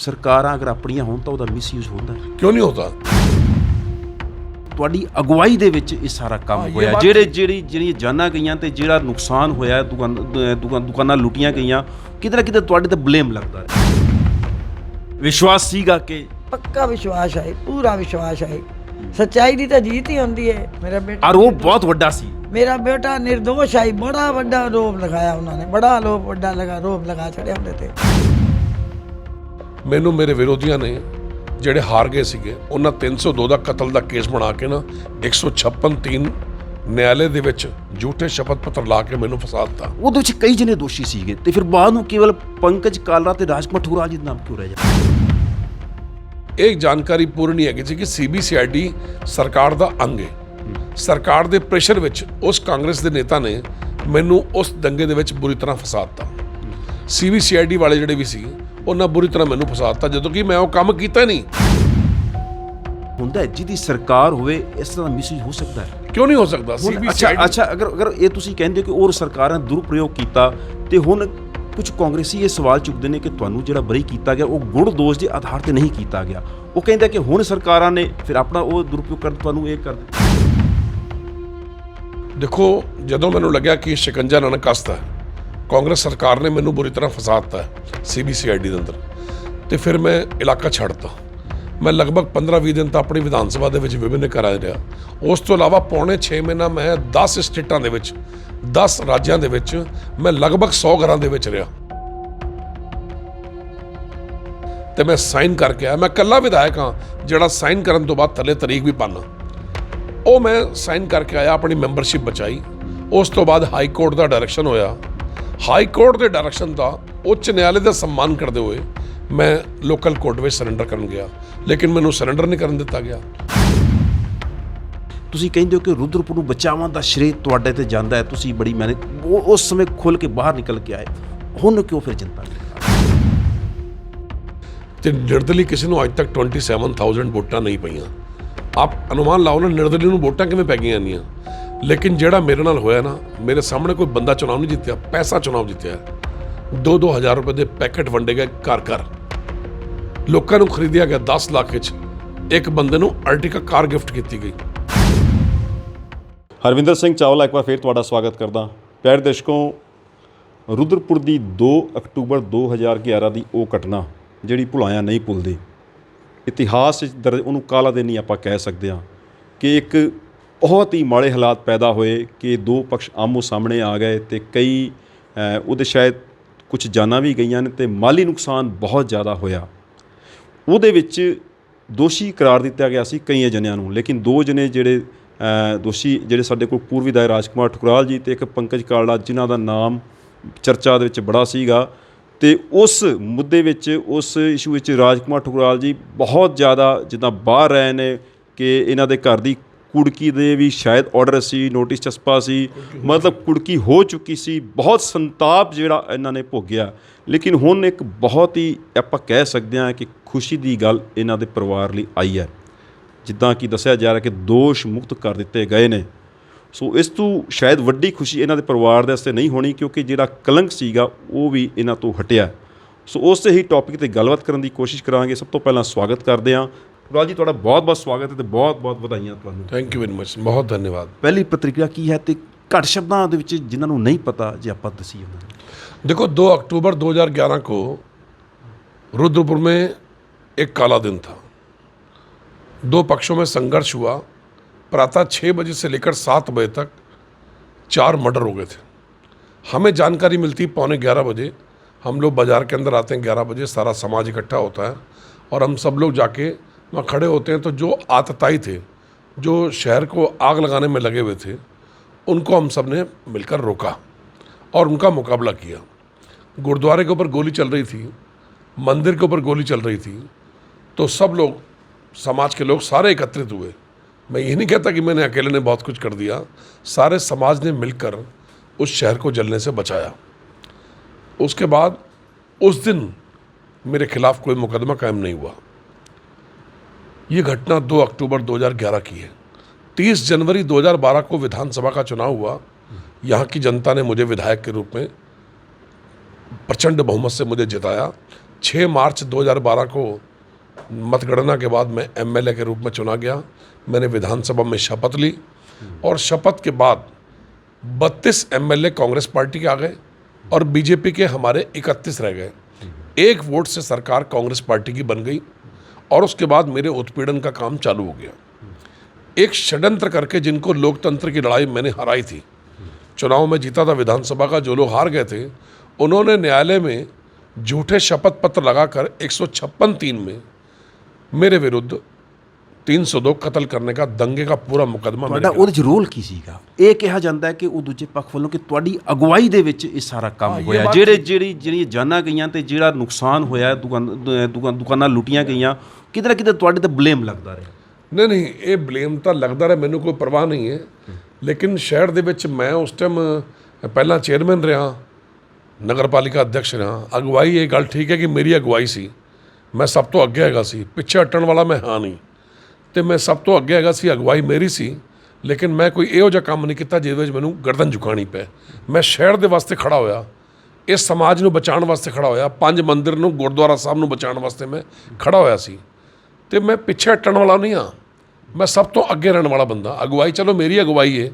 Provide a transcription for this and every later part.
ਸਰਕਾਰਾਂ ਅਗਰ ਆਪਣੀਆਂ ਹੋਣ ਤਾਂ ਉਹਦਾ ਮਿਸਯੂਜ਼ ਹੁੰਦਾ ਹੈ। क्यों नहीं होता? ਤੁਹਾਡੀ ਅਗਵਾਈ ਦੇ ਵਿੱਚ ਇਹ ਸਾਰਾ ਕੰਮ ਇਹ ਹੋਇਆ, ਬਾਤ ਜਿਹੜੀਆਂ ਜਾਨਾਂ ਗਈਆਂ ਤੇ ਜਿਹੜਾ ਨੁਕਸਾਨ ਹੋਇਆ, ਦੁਕਾਨਾਂ ਲੁੱਟੀਆਂ ਗਈਆਂ, ਕਿਤੇ ਨਾ ਕਿਤੇ ਤੁਹਾਡੇ ਤੇ ਬਲੇਮ ਲੱਗਦਾ ਹੈ। ਵਿਸ਼ਵਾਸ ਸੀਗਾ ਕਿ पक्का विश्वास है, पूरा विश्वास है। सच्चाई की तो जीत ही होती है। मेरा बेटा ਆਰੋਪ ਬਹੁਤ ਵੱਡਾ ਸੀ। मेरा बेटा निर्दोष है। बड़ा बड़ा आरोप लगाया उन्होंने, बड़ा आरोप बड़ा लगा आरोप लगा छड़े होंगे थे। ਮੈਨੂੰ ਮੇਰੇ ਵਿਰੋਧੀਆਂ ਨੇ ਜਿਹੜੇ ਹਾਰ ਗਏ ਸੀਗੇ ਉਹਨਾਂ 302 ਦਾ ਕਤਲ ਦਾ ਕੇਸ ਬਣਾ ਕੇ ਨਾ 156 ਨਿਆਲੇ ਦੇ ਵਿੱਚ ਝੂਠੇ ਸ਼ਪਥ ਪੱਤਰ ਲਾ ਕੇ ਮੈਨੂੰ ਫਸਾ ਦਿੱਤਾ। ਉਹਦੇ ਵਿੱਚ ਕਈ ਜਣੇ ਦੋਸ਼ੀ ਸੀਗੇ ਤੇ ਫਿਰ ਬਾਅਦ ਨੂੰ ਕੇਵਲ ਪੰਕਜ ਕਾਲਰਾ ਤੇ ਰਾਜਕੁਮਾਰ ਠੁਕਰਾਲ ਜੀ ਦਾ ਨਾਮ ਕਿਉਂ ਰਹਿ ਜਾਂਦਾ? ਇਹ ਜਾਣਕਾਰੀ ਪੂਰੀ ਨਹੀਂ ਹੈਗੀ ਸੀ ਕਿ CBCID ਸਰਕਾਰ ਦਾ ਅੰਗ ਹੈ। ਸਰਕਾਰ ਦੇ ਪ੍ਰੈਸ਼ਰ ਵਿੱਚ ਉਸ ਕਾਂਗਰਸ ਦੇ ਨੇਤਾ ਨੇ ਮੈਨੂੰ ਉਸ ਦੰਗੇ ਦੇ ਵਿੱਚ ਬੁਰੀ ਤਰ੍ਹਾਂ ਫਸਾ ਦਿੱਤਾ। CBCID ਵਾਲੇ ਜਿਹੜੇ ਵੀ ਸੀ ਉਹਨਾਂ ਬੁਰੀ ਤਰ੍ਹਾਂ ਮੈਨੂੰ ਫਸਾ ਦਿੱਤਾ ਜਦੋਂ ਕਿ ਮੈਂ ਉਹ ਕੰਮ ਕੀਤਾ ਨਹੀਂ। ਹੁੰਦਾ ਹੈ ਜਿਹਦੀ ਸਰਕਾਰ ਹੋਵੇ ਇਸ ਤਰ੍ਹਾਂ ਦਾ ਮਿਸਯੂਜ਼ ਹੋ ਸਕਦਾ ਹੈ। ਕਿਉਂ ਨਹੀਂ ਹੋ ਸਕਦਾ? ਅੱਛਾ ਅਗਰ ਇਹ ਤੁਸੀਂ ਕਹਿੰਦੇ ਕਿ ਉਹ ਸਰਕਾਰਾਂ ਨੇ ਦੁਰਪ੍ਰਯੋਗ ਕੀਤਾ ਤੇ ਹੁਣ ਕੁਝ ਕਾਂਗਰਸੀ ਇਹ ਸਵਾਲ ਚੁੱਕਦੇ ਨੇ ਕਿ ਤੁਹਾਨੂੰ ਜਿਹੜਾ ਬਰੀ ਕੀਤਾ ਗਿਆ ਉਹ ਗੁਣ ਦੋਸ਼ ਦੇ ਆਧਾਰ ਤੇ ਨਹੀਂ ਕੀਤਾ ਗਿਆ। ਉਹ ਕਹਿੰਦਾ ਕਿ ਹੁਣ ਸਰਕਾਰਾਂ ਨੇ ਫਿਰ ਆਪਣਾ ਉਹ ਦੁਰਪਯੋਗ ਕਰਨ ਤੁਹਾਨੂੰ ਇਹ ਕਰ ਦਿੱਤਾ। ਦੇਖੋ, ਜਦੋਂ ਮੈਨੂੰ ਲੱਗਿਆ ਕਿ ਸ਼ਿਕੰਜਾ ਨਾ ਕੱਸਦਾ ਕਾਂਗਰਸ ਸਰਕਾਰ ਨੇ ਮੈਨੂੰ ਬੁਰੀ ਤਰ੍ਹਾਂ ਫਸਾ ਦਿੱਤਾ CBCID ਦੇ ਅੰਦਰ, ਤੇ ਫਿਰ ਮੈਂ ਇਲਾਕਾ ਛੱਡਤਾ। ਮੈਂ ਲਗਭਗ 15-20 ਦਿਨ ਤਾਂ ਆਪਣੀ ਵਿਧਾਨ ਸਭਾ ਦੇ ਵਿੱਚ ਵਿਭਿੰਨ ਘਰਾਂ 'ਚ ਰਿਹਾ। ਉਸ ਤੋਂ ਇਲਾਵਾ ਪੌਣੇ 6 ਮਹੀਨਾ ਮੈਂ 10 ਸਟੇਟਾਂ ਦੇ ਵਿੱਚ 10 ਰਾਜਾਂ ਦੇ ਵਿੱਚ ਮੈਂ ਲਗਭਗ 100 ਘਰਾਂ ਦੇ ਵਿੱਚ ਰਿਹਾ ਤੇ ਮੈਂ ਸਾਈਨ ਕਰਕੇ ਆਇਆ। ਮੈਂ ਇਕੱਲਾ ਵਿਧਾਇਕ ਹਾਂ ਜਿਹੜਾ ਸਾਈਨ ਕਰਨ ਤੋਂ ਬਾਅਦ ਥੱਲੇ ਤਰੀਕ ਵੀ ਪਾਣਾ। ਉਹ ਮੈਂ ਸਾਈਨ ਕਰਕੇ ਆਇਆ, ਆਪਣੀ ਮੈਂਬਰਸ਼ਿਪ ਬਚਾਈ। ਉਸ ਤੋਂ ਬਾਅਦ ਹਾਈ ਕੋਰਟ ਦਾ ਡਾਇਰੈਕਸ਼ਨ ਹੋਇਆ। ਹਾਈ ਕੋਰਟ ਦੇ ਡਾਇਰੈਕਸ਼ਨ ਦਾ ਉੱਚ ਨਿਆਲੇ ਦਾ ਸਨਮਾਨ ਕਰਦੇ ਹੋਏ ਮੈਂ ਲੋਕਲ ਕੋਰਟ ਵਿੱਚ ਸਰੈਂਡਰ ਕਰਨ ਗਿਆ, ਲੇਕਿਨ ਮੈਨੂੰ ਸਰੈਂਡਰ ਨਹੀਂ ਕਰਨ ਦਿੱਤਾ ਗਿਆ। ਤੁਸੀਂ ਕਹਿੰਦੇ ਹੋ ਕਿ ਰੁਦਰਪੁਰ ਨੂੰ ਬਚਾਉਣ ਦਾ ਸ਼੍ਰੇ ਤੁਹਾਡੇ ਤੇ ਜਾਂਦਾ ਹੈ, ਤੁਸੀਂ ਬੜੀ ਮਿਹਨਤ ਉਸ ਸਮੇਂ ਖੁੱਲ ਕੇ ਬਾਹਰ ਨਿਕਲ ਕੇ ਆਏ, ਹੁਣ ਕਿਉਂ ਫਿਰ ਚਿੰਤਾ ਨਹੀਂ? ਤੇ ਨਿਰਦਲੀ ਕਿਸੇ ਨੂੰ ਅੱਜ ਤੱਕ 27,000 ਵੋਟਾਂ ਨਹੀਂ ਪਈਆਂ। ਆਪ ਅਨੁਮਾਨ ਲਾਓ ਨਾ ਨਿਰਦਲੀ ਨੂੰ ਵੋਟਾਂ ਕਿਵੇਂ ਪੈ ਗਈਆਂ ਇੰਨੀਆਂ। ਲੇਕਿਨ ਜਿਹੜਾ ਮੇਰੇ ਨਾਲ ਹੋਇਆ ਨਾ, ਮੇਰੇ ਸਾਹਮਣੇ ਕੋਈ ਬੰਦਾ ਚੁਣਾਵ ਨਹੀਂ ਜਿੱਤਿਆ, ਪੈਸਾ ਚੁਣਾਵ ਜਿੱਤਿਆ। 2-2 ਹਜ਼ਾਰ ਰੁਪਏ ਦੇ ਪੈਕੇਟ ਵੰਡੇ ਗਏ ਘਰ ਘਰ, ਲੋਕਾਂ ਨੂੰ ਖਰੀਦਿਆ ਗਿਆ 10 ਲੱਖ ਵਿੱਚ। ਇੱਕ ਬੰਦੇ ਨੂੰ ਅਰਟਿਕਾ ਕਾਰ ਗਿਫਟ ਕੀਤੀ ਗਈ। ਹਰਵਿੰਦਰ ਸਿੰਘ ਚਾਵਲਾ ਇੱਕ ਵਾਰ ਫਿਰ ਤੁਹਾਡਾ ਸਵਾਗਤ ਕਰਦਾ। ਪਿਆਰੇ ਦਰਸ਼ਕੋ, ਰੁਦਰਪੁਰ ਦੀ 2 ਅਕਤੂਬਰ 2011 ਦੀ ਉਹ ਘਟਨਾ ਜਿਹੜੀ ਭੁਲਾਇਆ ਨਹੀਂ ਭੁੱਲਦੀ। ਇਤਿਹਾਸ ਵਿੱਚ ਦਰਜ ਉਹਨੂੰ ਕਾਲਾ ਦਿਨ ਹੀ ਆਪਾਂ ਕਹਿ ਸਕਦੇ ਹਾਂ ਕਿ ਇੱਕ ਬਹੁਤ ਹੀ ਮਾੜੇ ਹਾਲਾਤ ਪੈਦਾ ਹੋਏ ਕਿ ਦੋ ਪਕਸ਼ ਆਮੋ ਸਾਹਮਣੇ ਆ ਗਏ ਤੇ ਕਈ ਉਹਦੇ ਸ਼ਾਇਦ ਕੁਝ ਜਾਨਾਂ ਵੀ ਗਈਆਂ ਨੇ ਤੇ ਮਾਲੀ ਨੁਕਸਾਨ ਬਹੁਤ ਜ਼ਿਆਦਾ ਹੋਇਆ। ਉਹਦੇ ਵਿੱਚ ਦੋਸ਼ੀ ਕਰਾਰ ਦਿੱਤਾ ਗਿਆ ਸੀ ਕਈਆਂ ਜਣਿਆਂ ਨੂੰ, ਲੇਕਿਨ 2 ਜਣੇ ਜਿਹੜੇ ਦੋਸ਼ੀ ਜਿਹੜੇ ਸਾਡੇ ਕੋਲ ਪੂਰਵੀ ਦਾ ਰਾਜਕੁਮਾਰ ਠੁਕਰਾਲ ਜੀ ਤੇ ਇੱਕ ਪੰਕਜ ਕਾਲੜਾ, ਜਿਨ੍ਹਾਂ ਦਾ ਨਾਮ ਚਰਚਾ ਦੇ ਵਿੱਚ ਬੜਾ ਸੀਗਾ। ਤੇ ਉਸ ਮੁੱਦੇ ਵਿੱਚ, ਉਸ ਇਸ਼ੂ ਵਿੱਚ ਰਾਜਕੁਮਾਰ ਠੁਕਰਾਲ ਜੀ ਬਹੁਤ ਜ਼ਿਆਦਾ ਜਿੱਦਾਂ ਬਾਹਰ ਰਹੇ ਨੇ ਕਿ ਇਹਨਾਂ ਦੇ ਘਰ ਦੀ ਕੁੜਕੀ ਦੇ ਵੀ ਸ਼ਾਇਦ ਆਰਡਰ ਸੀ, ਨੋਟਿਸ ਚਸਪਾ ਸੀ, ਮਤਲਬ ਕੁੜਕੀ ਹੋ ਚੁੱਕੀ ਸੀ। ਬਹੁਤ ਸੰਤਾਪ ਜਿਹੜਾ ਇਹਨਾਂ ਨੇ ਭੋਗਿਆ। ਲੇਕਿਨ ਹੁਣ ਇੱਕ ਬਹੁਤ ਹੀ ਆਪਾਂ ਕਹਿ ਸਕਦੇ ਹਾਂ ਕਿ ਖੁਸ਼ੀ ਦੀ ਗੱਲ ਇਹਨਾਂ ਦੇ ਪਰਿਵਾਰ ਲਈ ਆਈ ਹੈ, ਜਿੱਦਾਂ ਕਿ ਦੱਸਿਆ ਜਾ ਰਿਹਾ ਕਿ ਦੋਸ਼ ਮੁਕਤ ਕਰ ਦਿੱਤੇ ਗਏ ਨੇ। ਸੋ ਇਸ ਤੋਂ ਸ਼ਾਇਦ ਵੱਡੀ ਖੁਸ਼ੀ ਇਹਨਾਂ ਦੇ ਪਰਿਵਾਰ ਦੇ ਵਾਸਤੇ ਨਹੀਂ ਹੋਣੀ, ਕਿਉਂਕਿ ਜਿਹੜਾ ਕਲੰਕ ਸੀਗਾ ਉਹ ਵੀ ਇਹਨਾਂ ਤੋਂ ਹਟਿਆ। ਸੋ ਉਸੇ ਹੀ ਟੌਪਿਕ 'ਤੇ ਗੱਲਬਾਤ ਕਰਨ ਦੀ ਕੋਸ਼ਿਸ਼ ਕਰਾਂਗੇ। ਸਭ ਤੋਂ ਪਹਿਲਾਂ ਸਵਾਗਤ ਕਰਦੇ ਹਾਂ ਠੁਕਰਾਲ ਜੀ, ਤੁਹਾਡਾ ਬਹੁਤ-ਬਹੁਤ ਸਵਾਗਤ ਹੈ ਤੇ ਬਹੁਤ-ਬਹੁਤ ਵਧਾਈਆਂ ਤੁਹਾਨੂੰ। ਥੈਂਕ ਯੂ ਵੈਰੀ ਮਚ, ਬਹੁਤ ਧੰਨਵਾਦ। ਪਹਿਲੀ ਪ੍ਰਤੀਕਿਰਿਆ ਕੀ ਹੈ ਤੇ ਘੱਟ ਸ਼ਬਦਾਂ ਦੇ ਵਿੱਚ ਜਿਨ੍ਹਾਂ ਨੂੰ ਨਹੀਂ ਪਤਾ ਜੇ ਆਪਾਂ ਦਸੀਏ? देखो, 2 अक्टूबर 2011 को रुद्रपुर में एक काला दिन था। 2 पक्षों में संघर्ष हुआ। प्रातः 6 बजे से लेकर 7 बजे तक 4 मर्डर हो गए थे। हमें जानकारी मिलती 11:15 बजे। हम लोग बाज़ार के अंदर आते हैं 11 बजे, सारा समाज इकट्ठा होता है और हम सब लोग जाके वहाँ खड़े होते हैं। तो जो आतताई थे, जो शहर को आग लगाने में लगे हुए थे, उनको हम सब ने मिलकर रोका और उनका मुकाबला किया। गुरुद्वारे के ऊपर गोली चल रही थी, मंदिर के ऊपर गोली चल रही थी, तो सब लोग, समाज के लोग सारे एकत्रित हुए। मैं ये नहीं कहता कि मैंने अकेले ने बहुत कुछ कर दिया, सारे समाज ने मिलकर उस शहर को जलने से बचाया। उसके बाद उस दिन मेरे खिलाफ कोई मुकदमा कायम नहीं हुआ। ये घटना 2 अक्टूबर 2011 की है। 30 जनवरी 2012 को विधानसभा का चुनाव हुआ। यहाँ की जनता ने मुझे विधायक के रूप में प्रचंड बहुमत से मुझे जिताया। 6 मार्च 2012 को मतगणना के बाद मैं एमएलए के रूप में चुना गया। मैंने विधानसभा में शपथ ली और शपथ के बाद 32 एमएलए कांग्रेस पार्टी के आ गए और बीजेपी के हमारे 31 रह गए। 1 वोट से सरकार कांग्रेस पार्टी की बन गई और उसके बाद मेरे उत्पीड़न का काम चालू हो गया। एक षड्यंत्र करके जिनको लोकतंत्र की लड़ाई मैंने हराई थी, चुनाव में जीता था विधानसभा का, जो लोग हार गए थे उन्होंने न्यायालय में झूठे शपथ पत्र लगाकर 156(3) में मेरे विरुद्ध 302 ਕਤਲ ਕਰਨੇ ਦਾ ਦੰਗੇ ਦਾ ਪੂਰਾ ਮੁਕੱਦਮਾ ਤੁਹਾਡਾ ਉਹਦੇ 'ਚ ਰੋਲ ਕੀ ਸੀਗਾ? ਇਹ ਕਿਹਾ ਜਾਂਦਾ ਹੈ ਕਿ ਉਹ ਦੂਜੇ ਪੱਖ ਵੱਲੋਂ ਕਿ ਤੁਹਾਡੀ ਅਗਵਾਈ ਦੇ ਵਿੱਚ ਇਹ ਸਾਰਾ ਕੰਮ ਹੋਇਆ, ਜਿਹੜੀਆਂ ਜਾਨਾਂ ਗਈਆਂ ਤੇ ਜਿਹੜਾ ਨੁਕਸਾਨ ਹੋਇਆ, ਦੁਕਾਨਾਂ ਲੁੱਟੀਆਂ ਗਈਆਂ, ਕਿਤੇ ਨਾ ਕਿਤੇ ਤੁਹਾਡੇ ਤੇ ਬਲੇਮ ਲੱਗਦਾ ਰਿਹਾ। ਨਹੀਂ, ਇਹ ਬਲੇਮ ਤਾਂ ਲੱਗਦਾ ਰਿਹਾ, ਮੈਨੂੰ ਕੋਈ ਪਰਵਾਹ ਨਹੀਂ ਹੈ। ਲੇਕਿਨ ਸ਼ਹਿਰ ਦੇ ਵਿੱਚ ਮੈਂ ਉਸ ਟਾਈਮ ਪਹਿਲਾਂ ਚੇਅਰਮੈਨ ਰਿਹਾ, ਨਗਰਪਾਲਿਕਾ ਅਧਿਕਸ਼ ਰਿਹਾ। ਅਗਵਾਈ ਇਹ ਗੱਲ ਠੀਕ ਹੈ ਕਿ ਮੇਰੀ ਅਗਵਾਈ ਸੀ, ਮੈਂ ਸਭ ਤੋਂ ਅੱਗੇ ਹੈਗਾ ਸੀ, ਪਿੱਛੇ ਹਟਣ ਵਾਲਾ ਮੈਂ ਹਾਂ ਨਹੀਂ, ਤੇ ਮੈਂ ਸਭ ਤੋਂ ਅੱਗੇ ਹੈਗਾ ਸੀ, ਅਗਵਾਈ ਮੇਰੀ ਸੀ। ਲੇਕਿਨ ਮੈਂ ਕੋਈ ਇਹੋ ਜਿਹਾ ਕੰਮ ਨਹੀਂ ਕੀਤਾ ਜਿਹਦੇ ਵਿੱਚ ਮੈਨੂੰ ਗਰਦਨ ਝੁਕਾਉਣੀ ਪਏ। ਮੈਂ ਸ਼ਹਿਰ ਦੇ ਵਾਸਤੇ ਖੜਾ ਹੋਇਆ, ਇਸ ਸਮਾਜ ਨੂੰ ਬਚਾਉਣ ਵਾਸਤੇ ਖੜਾ ਹੋਇਆ, 5 ਮੰਦਿਰ ਨੂੰ, ਗੁਰਦੁਆਰਾ ਸਾਹਿਬ ਨੂੰ ਬਚਾਉਣ ਵਾਸਤੇ ਮੈਂ ਖੜਾ ਹੋਇਆ ਸੀ। ਤੇ ਮੈਂ ਪਿੱਛੇ ਹਟਣ ਵਾਲਾ ਨਹੀਂ ਹਾਂ, ਮੈਂ ਸਭ ਤੋਂ ਅੱਗੇ ਰਹਿਣ ਵਾਲਾ ਬੰਦਾ। ਅਗਵਾਈ ਚਲੋ ਮੇਰੀ ਅਗਵਾਈ ਹੈ,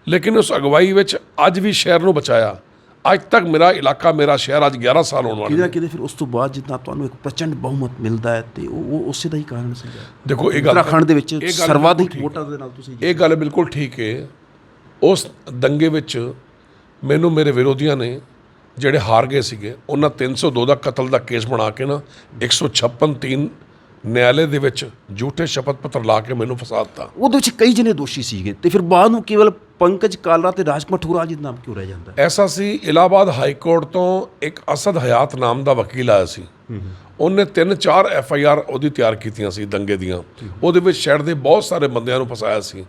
ਲੇਕਿਨ ਉਸ ਅਗਵਾਈ ਵਿੱਚ ਅੱਜ ਵੀ ਸ਼ਹਿਰ ਨੂੰ ਬਚਾਇਆ। ਅੱਜ ਤੱਕ ਮੇਰਾ ਇਲਾਕਾ, ਮੇਰਾ ਸ਼ਹਿਰ ਅੱਜ 11 ਸਾਲ ਹੋਣ ਵਾਲੇ। ਕਿਤੇ ਫਿਰ ਉਸ ਤੋਂ ਬਾਅਦ ਜਿੱਦਾਂ ਤੁਹਾਨੂੰ ਇੱਕ ਪ੍ਰਚੰਡ ਬਹੁਮਤ ਮਿਲਦਾ ਹੈ ਤੇ ਉਹ ਉਸੇ ਦਾ ਹੀ ਕਾਰਨ ਸੀਗਾ। ਦੇਖੋ ਇਹ ਗੱਲ ਉੱਤਰਾਖੰਡ ਦੇ ਵਿੱਚ ਸਰਵਾਧਿਕ ਵੋਟਾਂ ਦੇ ਨਾਲ ਤੁਸੀਂ ਇਹ ਗੱਲ ਬਿਲਕੁਲ ਠੀਕ ਹੈ। ਉਸ ਦੰਗੇ ਵਿੱਚ ਮੈਨੂੰ ਮੇਰੇ ਵਿਰੋਧੀਆਂ ਨੇ ਜਿਹੜੇ ਹਾਰ ਗਏ ਸੀਗੇ ਉਹਨਾਂ 302 ਦਾ ਕਤਲ ਦਾ ਕੇਸ ਬਣਾ ਕੇ ਨਾ 156(3) ਨਿਆਂਲੇ ਦੇ ਵਿੱਚ ਝੂਠੇ ਸ਼ਪਥ ਪੱਤਰ ਲਾ ਕੇ ਮੈਨੂੰ ਫਸਾ ਦਿੱਤਾ। ਉਹਦੇ ਵਿੱਚ ਕਈ ਜਣੇ ਦੋਸ਼ੀ ਸੀਗੇ ਤੇ ਫਿਰ ਬਾਅਦ ਨੂੰ ਕੇਵਲ ਪੰਕਜ ਕਾਲਰਾ ਤੇ ਰਾਜਕੁਮਾਰ ਠੁਰਾ ਜੀ ਦਾ ਨਾਮ ਕਿਉਂ ਰਹਿ ਜਾਂਦਾ? ਐਸਾ ਸੀ, ਇਲਾਹਾਬਾਦ ਹਾਈ ਕੋਰਟ ਤੋਂ ਇੱਕ ਅਸਦ ਹਯਾਤ ਨਾਮ ਦਾ ਵਕੀਲ ਆਇਆ ਸੀ, ਉਹਨੇ 3-4 FIR ਉਹਦੀ ਤਿਆਰ ਕੀਤੀਆਂ ਸੀ ਦੰਗੇ ਦੀਆਂ। ਉਹਦੇ ਵਿੱਚ ਸ਼ਹਿਰ ਦੇ ਬਹੁਤ ਸਾਰੇ ਬੰਦਿਆਂ ਨੂੰ ਫਸਾਇਆ ਸੀ।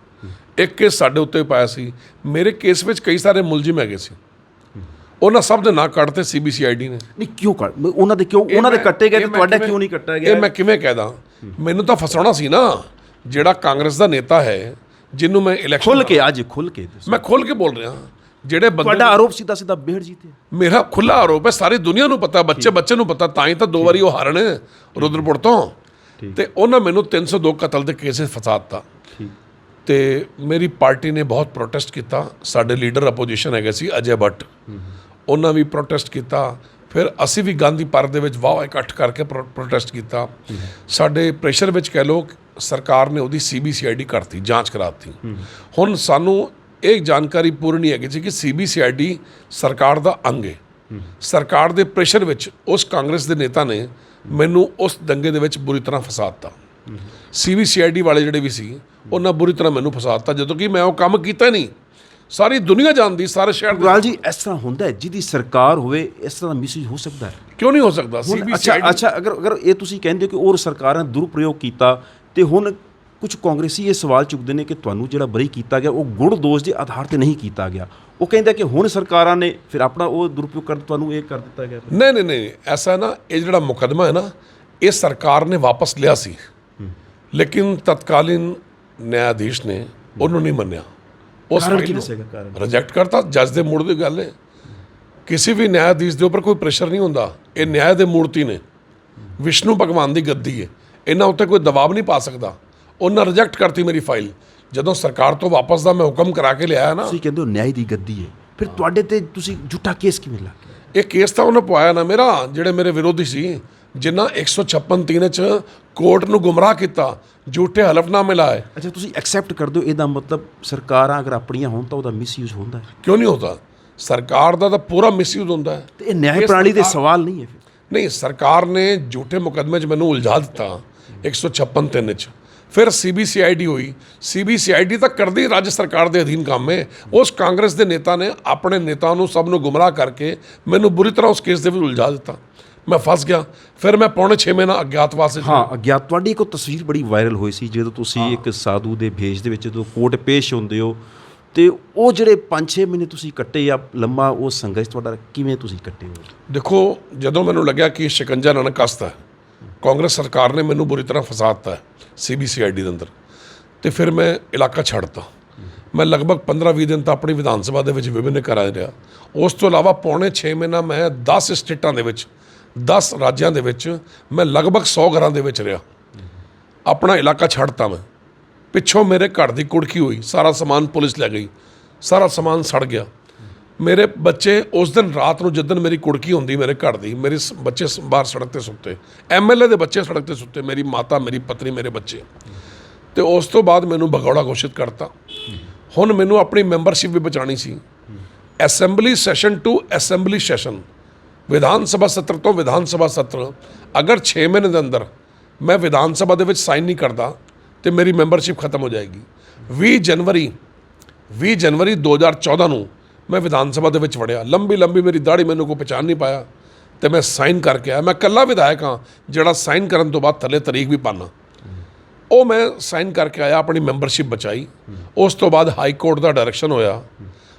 ਇੱਕ ਕੇਸ ਸਾਡੇ ਉੱਤੇ ਪਾਇਆ ਸੀ। ਮੇਰੇ ਕੇਸ ਵਿੱਚ ਕਈ ਸਾਰੇ ਮੁਲਜ਼ਮ ਹੈਗੇ ਸੀ, ਉਹਨਾਂ ਸਭ ਦੇ ਨਾਂ ਕੱਢਤੇ CBCID ਨੇ। ਨਹੀਂ ਕਿਉਂ ਉਹਨਾਂ ਦੇ ਕੱਟੇ ਗਏ ਤੇ ਤੁਹਾਡਾ ਕਿਉਂ ਨਹੀਂ ਕੱਟਿਆ ਗਿਆ? ਇਹ ਮੈਂ ਕਿਵੇਂ ਕਹਿਦਾ? ਮੈਨੂੰ ਤਾਂ ਫਸਾਉਣਾ ਸੀ ਨਾ। ਜਿਹੜਾ ਕਾਂਗਰਸ ਦਾ ਨੇਤਾ ਹੈ ਜਿਹਨੂੰ ਮੈਂ ਇਲੈਕਸ਼ਨ ਖੁੱਲ ਕੇ ਮੈਂ ਖੁੱਲ ਕੇ ਬੋਲ ਰਿਹਾ, ਜਿਹੜੇ ਬੰਦੇ ਤੁਹਾਡਾ ਆਰੋਪ ਸਿੱਧਾ ਬਿਹੜ ਜੀ ਤੇ ਮੇਰਾ ਖੁੱਲਾ ਆਰੋਪ ਹੈ, ਸਾਰੀ ਦੁਨੀਆ ਨੂੰ ਪਤਾ, ਬੱਚੇ ਨੂੰ ਪਤਾ, ਤਾਂ ਹੀ ਤਾਂ 2 ਵਾਰੀ ਉਹ ਹਾਰਨ ਰੁਦਰਪੁਰ ਤੋਂ। ਤੇ ਉਹਨਾਂ ਮੈਨੂੰ 302 ਕਤਲ ਦੇ ਕੇਸ ਫਸਾ ਦਿੱਤਾ। ਤੇ ਮੇਰੀ ਪਾਰਟੀ ਨੇ ਬਹੁਤ ਪ੍ਰੋਟੈਸਟ ਕੀਤਾ। ਸਾਡੇ ਲੀਡਰ ਅਪੋਜੀਸ਼ਨ ਹੈਗੇ ਸੀ ਅਜੇ ਭੱਟ, ਉਹਨਾਂ ਵੀ ਪ੍ਰੋਟੈਸਟ ਕੀਤਾ। ਫਿਰ ਅਸੀਂ ਵੀ ਗਾਂਧੀ ਪਾਰਕ ਦੇ ਵਿੱਚ ਵਾਹ ਇਕੱਠ ਕਰਕੇ ਪ੍ਰੋਟੈਸਟ ਕੀਤਾ। ਸਾਡੇ ਪ੍ਰੈਸ਼ਰ ਵਿੱਚ ਕਹਿ ਲਓ ਸਰਕਾਰ ਨੇ ਉਹਦੀ CBCID ਕਰਤੀ, ਜਾਂਚ ਕਰਾਤੀ। ਹੁਣ ਸਾਨੂੰ ਇਹ ਜਾਣਕਾਰੀ ਪੂਰੀ ਨਹੀਂ ਹੈਗੀ ਸੀ ਕਿ CBCID ਸਰਕਾਰ ਦਾ ਅੰਗ ਹੈ। ਸਰਕਾਰ ਦੇ ਪ੍ਰੈਸ਼ਰ ਵਿੱਚ ਉਸ ਕਾਂਗਰਸ ਦੇ ਨੇਤਾ ਨੇ ਮੈਨੂੰ ਉਸ ਦੰਗੇ ਦੇ ਵਿੱਚ ਬੁਰੀ ਤਰ੍ਹਾਂ ਫਸਾ ਦਿੱਤਾ। CBCID ਵਾਲੇ ਜਿਹੜੇ ਵੀ ਸੀ ਉਹਨਾਂ ਬੁਰੀ ਤਰ੍ਹਾਂ ਮੈਨੂੰ ਫਸਾ ਦਿੱਤਾ, ਜਦੋਂ ਕਿ ਮੈਂ ਉਹ ਕੰਮ ਕੀਤਾ ਨਹੀਂ। ਸਾਰੀ ਦੁਨੀਆ ਜਾਣਦੀ, ਸਾਰੇ ਸ਼ਹਿਰ ਗੁਰਲਾਲ ਜੀ ਇਸ ਤਰ੍ਹਾਂ ਹੁੰਦਾ ਹੈ ਜਿਹਦੀ ਸਰਕਾਰ ਹੋਵੇ, ਇਸ ਤਰ੍ਹਾਂ ਦਾ ਮਿਸਯੂਜ਼ ਹੋ ਸਕਦਾ ਹੈ? ਕਿਉਂ ਨਹੀਂ ਹੋ ਸਕਦਾ? ਅੱਛਾ ਅਗਰ ਇਹ ਤੁਸੀਂ ਕਹਿੰਦੇ ਹੋ ਕਿ ਉਹ ਸਰਕਾਰਾਂ ਨੇ ਦੁਰਪ੍ਰਯੋਗ ਕੀਤਾ ਤੇ ਹੁਣ ਕੁਝ ਕਾਂਗਰਸੀ ਇਹ ਸਵਾਲ ਚੁੱਕਦੇ ਨੇ ਕਿ ਤੁਹਾਨੂੰ ਜਿਹੜਾ ਬਰੀ ਕੀਤਾ ਗਿਆ ਉਹ ਗੁਣ ਦੋਸ਼ ਦੇ ਆਧਾਰ ਤੇ ਨਹੀਂ ਕੀਤਾ ਗਿਆ। ਉਹ ਕਹਿੰਦਾ ਕਿ ਹੁਣ ਸਰਕਾਰਾਂ ਨੇ ਫਿਰ ਆਪਣਾ ਉਹ ਦੁਰਪਯੋਗ ਕਰ ਤੁਹਾਨੂੰ ਇਹ ਕਰ ਦਿੱਤਾ ਗਿਆ। ਨਹੀਂ, ਐਸਾ ਨਾ, ਇਹ ਜਿਹੜਾ ਮੁਕੱਦਮਾ ਹੈ ਨਾ, ਇਹ ਸਰਕਾਰ ਨੇ ਵਾਪਸ ਲਿਆ ਸੀ, ਲੇਕਿਨ ਤਤਕਾਲੀਨ ਨਿਆਂਧੀਸ਼ ਨੇ ਉਹਨੂੰ ਨਹੀਂ ਮੰਨਿਆ। ਉਸ ਰਿਜੈਕਟ ਕਰਤਾ। ਜੱਜ ਦੇ ਮੂਡ ਦੀ ਗੱਲ ਹੈ, ਕਿਸੇ ਵੀ ਨਿਆਂਧੀਸ਼ ਦੇ ਉੱਪਰ ਕੋਈ ਪ੍ਰੈਸ਼ਰ ਨਹੀਂ ਹੁੰਦਾ। ਇਹ ਨਿਆਂ ਦੇ ਮੂਰਤੀ ਨੇ, ਵਿਸ਼ਨੂੰ ਭਗਵਾਨ ਦੀ ਗੱਦੀ ਹੈ, ਇਹਨਾਂ ਉੱਤੇ ਕੋਈ ਦਬਾਅ ਨਹੀਂ ਪਾ ਸਕਦਾ। ਉਹਨਾਂ ਰਿਜੈਕਟ ਕਰਤੀ ਮੇਰੀ ਫਾਈਲ। ਜਦੋਂ ਸਰਕਾਰ ਤੋਂ ਵਾਪਸ ਦਾ ਮੈਂ ਹੁਕਮ ਕਰਾ ਕੇ ਲਿਆਇਆ ਨਾ, ਤੁਸੀਂ ਕਹਿੰਦੇ ਹੋ ਨਿਆਂ ਦੀ ਗੱਦੀ ਹੈ, ਫਿਰ ਤੁਹਾਡੇ ਤੇ ਤੁਸੀਂ ਝੂਠਾ ਕੇਸ ਕਿਵੇਂ ਲਾ ਕੇ? ਇਹ ਕੇਸ ਤਾਂ ਉਹਨੇ ਪਵਾਇਆ ਨਾ ਮੇਰਾ, ਜਿਹੜੇ ਮੇਰੇ ਵਿਰੋਧੀ ਸੀ, ਜਿਨ੍ਹਾਂ 156(3) ਚ ਕੋਰਟ ਨੂੰ ਗੁੰਮਰਾਹ ਕੀਤਾ, ਝੂਠੇ ਹਲਫਨਾਮੇ ਲਾਏ। ਅੱਛਾ, ਤੁਸੀਂ ਐਕਸੈਪਟ ਕਰਦੇ ਹੋ ਇਹਦਾ ਮਤਲਬ ਸਰਕਾਰਾਂ ਅਗਰ ਆਪਣੀਆਂ ਹੋਣ ਤਾਂ ਉਹਦਾ ਮਿਸਯੂਜ਼ ਹੁੰਦਾ ਹੈ? ਕਿਉਂ ਨਹੀਂ ਹੁੰਦਾ? ਸਰਕਾਰ ਦਾ ਤਾਂ ਪੂਰਾ ਮਿਸਯੂਜ਼ ਹੁੰਦਾ ਹੈ। ਤੇ ਇਹ ਨਿਆਂ ਪ੍ਰਣਾਲੀ ਦੇ ਸਵਾਲ ਨਹੀਂ ਹੈ? ਫਿਰ ਨਹੀਂ, ਸਰਕਾਰ ਨੇ ਝੂਠੇ ਮੁਕੱਦਮੇ 'ਚ ਮੈਨੂੰ ਉਲਝਾ ਦਿੱਤਾ 156(3) 'ਚ। ਫਿਰ CBCID ਹੋਈ। CBCID ਤਾਂ ਕਰਦੀ ਰਾਜ ਸਰਕਾਰ ਦੇ ਅਧੀਨ ਕੰਮ ਹੈ। ਉਸ ਕਾਂਗਰਸ ਦੇ ਨੇਤਾ ਨੇ ਆਪਣੇ ਨੇਤਾ ਨੂੰ ਸਭ ਨੂੰ ਗੁੰਮਰਾਹ ਕਰਕੇ ਮੈਨੂੰ ਬੁਰੀ ਤਰ੍ਹਾਂ ਉਸ ਕੇਸ ਦੇ ਵਿੱਚ ਉਲਝਾ ਦਿੱਤਾ। ਮੈਂ ਫਸ ਗਿਆ। ਫਿਰ ਮੈਂ ਪੌਣੇ 6 ਮਹੀਨਾ ਅਗਿਆਤਵਾਸ। ਅਗਿਆਤ। ਤੁਹਾਡੀ ਇੱਕ ਤਸਵੀਰ ਬੜੀ ਵਾਇਰਲ ਹੋਈ ਸੀ ਜਦੋਂ ਤੁਸੀਂ ਇੱਕ ਸਾਧੂ ਦੇ ਭੇਸ ਦੇ ਵਿੱਚ ਜਦੋਂ ਕੋਰਟ ਪੇਸ਼ ਹੁੰਦੇ ਹੋ ਤੇ ਉਹ ਜਿਹੜੇ 5-6 ਮਹੀਨੇ ਤੁਸੀਂ ਕੱਟੇ ਜਾਂ ਲੰਮਾ ਉਹ ਸੰਘਰਸ਼ ਤੁਹਾਡਾ ਕਿਵੇਂ ਤੁਸੀਂ ਕੱਟੇ ਹੋ? ਦੇਖੋ, ਜਦੋਂ ਮੈਨੂੰ ਲੱਗਿਆ ਕਿ ਸ਼ਿਕੰਜਾ ਨਾ ਕੱਸਦਾ, ਕਾਂਗਰਸ ਸਰਕਾਰ ਨੇ ਮੈਨੂੰ ਬੁਰੀ ਤਰ੍ਹਾਂ ਫਸਾ ਦਿੱਤਾ CBCID ਦੇ ਅੰਦਰ, ਤੇ ਫਿਰ ਮੈਂ ਇਲਾਕਾ ਛੱਡਤਾ। ਮੈਂ ਲਗਭਗ 15-20 ਦਿਨ ਤਾਂ ਆਪਣੀ ਵਿਧਾਨ ਸਭਾ ਦੇ ਵਿੱਚ ਵਿਭਿੰਨ ਘਰਾਂ ਰਿਹਾ। ਉਸ ਤੋਂ ਇਲਾਵਾ ਪੌਣੇ 6 ਮਹੀਨਾ ਮੈਂ 10 ਸਟੇਟਾਂ ਦੇ ਵਿੱਚ 10 ਰਾਜਾਂ ਦੇ ਵਿੱਚ ਮੈਂ ਲਗਭਗ 100 ਘਰਾਂ ਦੇ ਵਿੱਚ ਰਿਹਾ। ਆਪਣਾ ਇਲਾਕਾ ਛੱਡਤਾ ਮੈਂ। ਪਿੱਛੋਂ ਮੇਰੇ ਘਰ ਦੀ ਕੁੜਕੀ ਹੋਈ, ਸਾਰਾ ਸਮਾਨ ਪੁਲਿਸ ਲੈ ਗਈ, ਸਾਰਾ ਸਮਾਨ ਸੜ ਗਿਆ। ਮੇਰੇ ਬੱਚੇ ਉਸ ਦਿਨ ਰਾਤ ਨੂੰ ਜਿੱਦਣ ਮੇਰੀ ਕੁੜਕੀ ਹੁੰਦੀ ਮੇਰੇ ਘਰ ਦੀ, ਮੇਰੇ ਬੱਚੇ ਬਾਹਰ ਸੜਕ ਤੇ ਸੁੱਤੇ, MLA ਦੇ ਬੱਚੇ ਸੜਕ ਤੇ ਸੁੱਤੇ, ਮੇਰੀ ਮਾਤਾ, ਮੇਰੀ ਪਤਨੀ, ਮੇਰੇ ਬੱਚੇ। ਤੇ ਉਸ ਤੋਂ ਬਾਅਦ ਮੈਨੂੰ ਭਗੌੜਾ ਘੋਸ਼ਿਤ ਕਰਤਾ। ਹੁਣ ਮੈਨੂੰ ਆਪਣੀ ਮੈਂਬਰਸ਼ਿਪ ਵੀ ਬਚਾਉਣੀ ਸੀ। Assembly session to assembly session, ਵਿਧਾਨ ਸਭਾ ਸੱਤਰ ਤੋਂ ਵਿਧਾਨ ਸਭਾ ਸੱਤਰ, ਅਗਰ 6 ਮਹੀਨੇ ਦੇ ਅੰਦਰ ਮੈਂ ਵਿਧਾਨ ਸਭਾ ਦੇ ਵਿੱਚ ਸਾਈਨ ਨਹੀਂ ਕਰਦਾ ਤੇ ਮੇਰੀ ਮੈਂਬਰਸ਼ਿਪ ਖਤਮ ਹੋ ਜਾਏਗੀ। 20 ਜਨਵਰੀ 2014 ਨੂੰ ਮੈਂ ਵਿਧਾਨ ਸਭਾ ਦੇ ਵਿੱਚ ਵੜਿਆ। ਲੰਬੀ ਮੇਰੀ ਦਾੜੀ, ਮੈਨੂੰ ਕੋਈ ਪਛਾਣ ਨਹੀਂ ਪਾਇਆ ਤੇ ਮੈਂ ਸਾਈਨ ਕਰਕੇ ਆਇਆ। ਮੈਂ ਇਕੱਲਾ ਵਿਧਾਇਕ ਹਾਂ ਜਿਹੜਾ ਸਾਈਨ ਕਰਨ ਤੋਂ ਬਾਅਦ ਥੱਲੇ ਤਾਰੀਖ ਵੀ ਪਾਣਾ। ਉਹ ਮੈਂ ਸਾਈਨ ਕਰਕੇ ਆਇਆ, ਆਪਣੀ ਮੈਂਬਰਸ਼ਿਪ ਬਚਾਈ। ਉਸ ਤੋਂ ਬਾਅਦ ਹਾਈ ਕੋਰਟ ਦਾ ਡਾਇਰੈਕਸ਼ਨ ਹੋਇਆ।